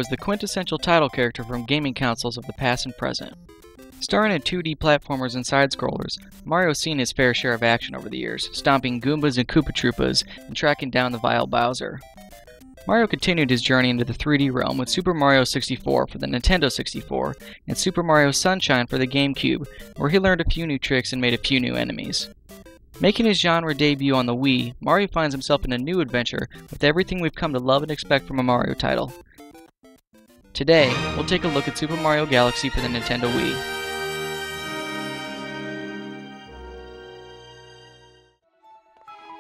is the quintessential title character from gaming consoles of the past and present. Starring in 2D platformers and side-scrollers, Mario's seen his fair share of action over the years, stomping Goombas and Koopa Troopas and tracking down the vile Bowser. Mario continued his journey into the 3D realm with Super Mario 64 for the Nintendo 64 and Super Mario Sunshine for the GameCube, where he learned a few new tricks and made a few new enemies. Making his genre debut on the Wii, Mario finds himself in a new adventure with everything we've come to love and expect from a Mario title. Today, we'll take a look at Super Mario Galaxy for the Nintendo Wii.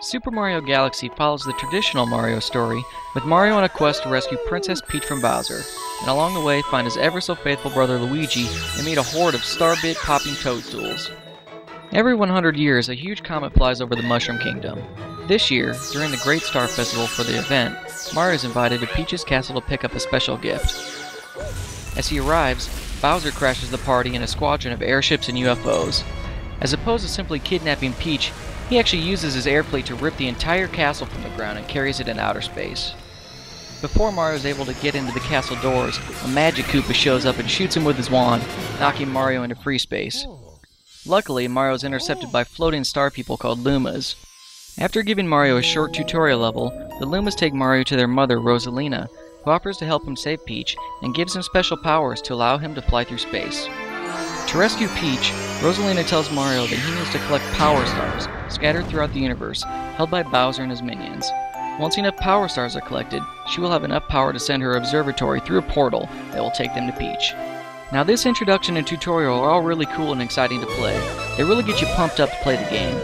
Super Mario Galaxy follows the traditional Mario story, with Mario on a quest to rescue Princess Peach from Bowser, and along the way find his ever-so-faithful brother Luigi and meet a horde of star-bit popping toadstools. Every 100 years, a huge comet flies over the Mushroom Kingdom. This year, during the Great Star Festival for the event, Mario is invited to Peach's castle to pick up a special gift. As he arrives, Bowser crashes the party in a squadron of airships and UFOs. As opposed to simply kidnapping Peach, he actually uses his air fleet to rip the entire castle from the ground and carries it in outer space. Before Mario is able to get into the castle doors, a Magic Koopa shows up and shoots him with his wand, knocking Mario into free space. Luckily, Mario is intercepted by floating star people called Lumas. After giving Mario a short tutorial level, the Lumas take Mario to their mother, Rosalina, who offers to help him save Peach and gives him special powers to allow him to fly through space. To rescue Peach, Rosalina tells Mario that he needs to collect Power Stars, scattered throughout the universe, held by Bowser and his minions. Once enough Power Stars are collected, she will have enough power to send her observatory through a portal that will take them to Peach. Now this introduction and tutorial are all really cool and exciting to play. They really get you pumped up to play the game.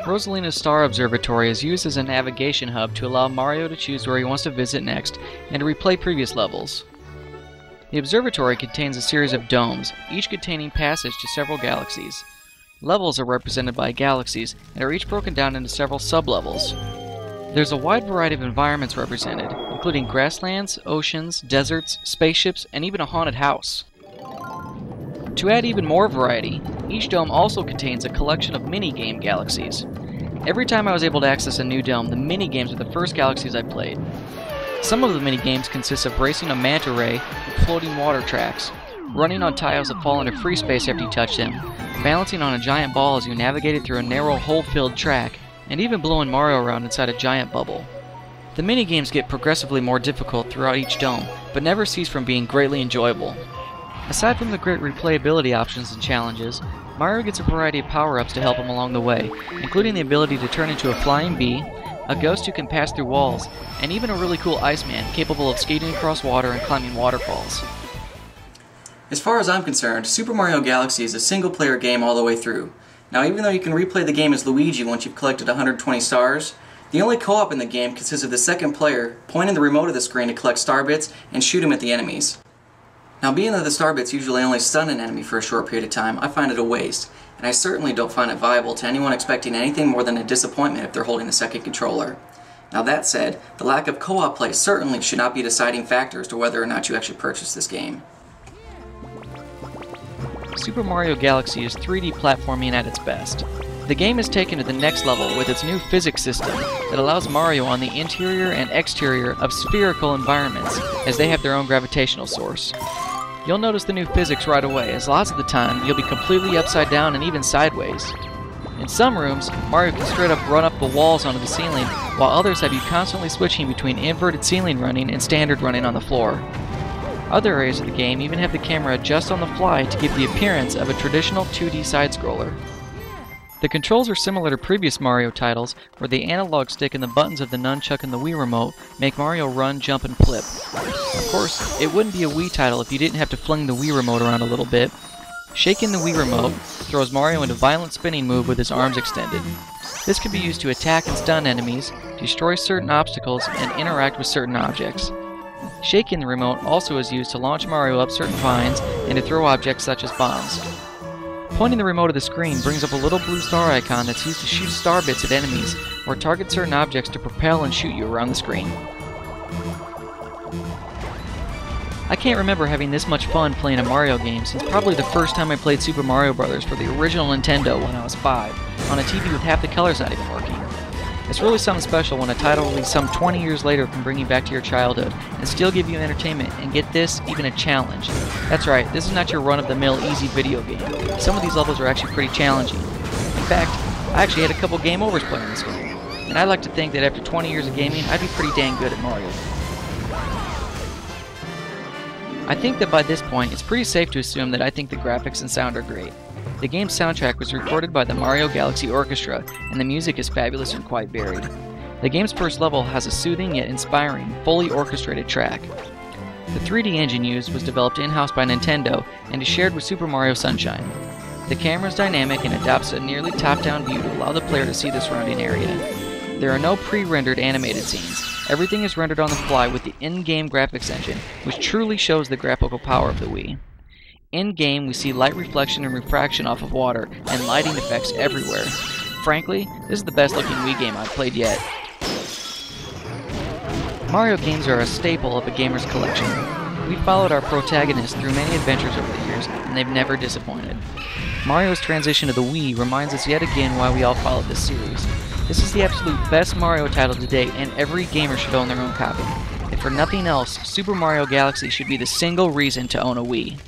Rosalina's Star Observatory is used as a navigation hub to allow Mario to choose where he wants to visit next and to replay previous levels. The observatory contains a series of domes, each containing passage to several galaxies. Levels are represented by galaxies and are each broken down into several sub-levels. There's a wide variety of environments represented, including grasslands, oceans, deserts, spaceships, and even a haunted house. To add even more variety, each dome also contains a collection of mini-game galaxies. Every time I was able to access a new dome, the mini-games were the first galaxies I played. Some of the mini-games consist of racing a manta ray with floating water tracks, running on tiles that fall into free space after you touch them, balancing on a giant ball as you navigate it through a narrow hole-filled track, and even blowing Mario around inside a giant bubble. The mini-games get progressively more difficult throughout each dome, but never cease from being greatly enjoyable. Aside from the great replayability options and challenges, Mario gets a variety of power-ups to help him along the way, including the ability to turn into a flying bee, a ghost who can pass through walls, and even a really cool Iceman capable of skating across water and climbing waterfalls. As far as I'm concerned, Super Mario Galaxy is a single-player game all the way through. Now, even though you can replay the game as Luigi once you've collected 120 stars, the only co-op in the game consists of the second player pointing the remote of the screen to collect star bits and shoot them at the enemies. Now, being that the star bits usually only stun an enemy for a short period of time, I find it a waste, and I certainly don't find it viable to anyone expecting anything more than a disappointment if they're holding the second controller. Now that said, the lack of co-op play certainly should not be a deciding factor as to whether or not you actually purchase this game. Super Mario Galaxy is 3D platforming at its best. The game is taken to the next level with its new physics system that allows Mario on the interior and exterior of spherical environments, as they have their own gravitational source. You'll notice the new physics right away, as lots of the time you'll be completely upside down and even sideways. In some rooms, Mario can straight up run up the walls onto the ceiling, while others have you constantly switching between inverted ceiling running and standard running on the floor. Other areas of the game even have the camera adjust on the fly to give the appearance of a traditional 2D side-scroller. The controls are similar to previous Mario titles, where the analog stick and the buttons of the nunchuck and the Wii remote make Mario run, jump, and flip. Of course, it wouldn't be a Wii title if you didn't have to fling the Wii remote around a little bit. Shaking the Wii remote throws Mario into a violent spinning move with his arms extended. This can be used to attack and stun enemies, destroy certain obstacles, and interact with certain objects. Shaking the remote also is used to launch Mario up certain vines and to throw objects such as bombs. Pointing the remote of the screen brings up a little blue star icon that's used to shoot star bits at enemies, or target certain objects to propel and shoot you around the screen. I can't remember having this much fun playing a Mario game since probably the first time I played Super Mario Bros. For the original Nintendo when I was 5, on a TV with half the colors not even working. It's really something special when a title released some 20 years later can bring you back to your childhood and still give you entertainment, and get this, even a challenge. That's right, this is not your run-of-the-mill easy video game. Some of these levels are actually pretty challenging. In fact, I actually had a couple game overs playing this game, and I like to think that after 20 years of gaming, I'd be pretty dang good at Mario. I think that by this point, it's pretty safe to assume that I think the graphics and sound are great. The game's soundtrack was recorded by the Mario Galaxy Orchestra, and the music is fabulous and quite varied. The game's first level has a soothing yet inspiring, fully orchestrated track. The 3D engine used was developed in-house by Nintendo and is shared with Super Mario Sunshine. The camera is dynamic and adopts a nearly top-down view to allow the player to see the surrounding area. There are no pre-rendered animated scenes. Everything is rendered on the fly with the in-game graphics engine, which truly shows the graphical power of the Wii. In-game, we see light reflection and refraction off of water, and lighting effects everywhere. Frankly, this is the best looking Wii game I've played yet. Mario games are a staple of a gamer's collection. We've followed our protagonists through many adventures over the years, and they've never disappointed. Mario's transition to the Wii reminds us yet again why we all followed this series. This is the absolute best Mario title to date, and every gamer should own their own copy. If for nothing else, Super Mario Galaxy should be the single reason to own a Wii.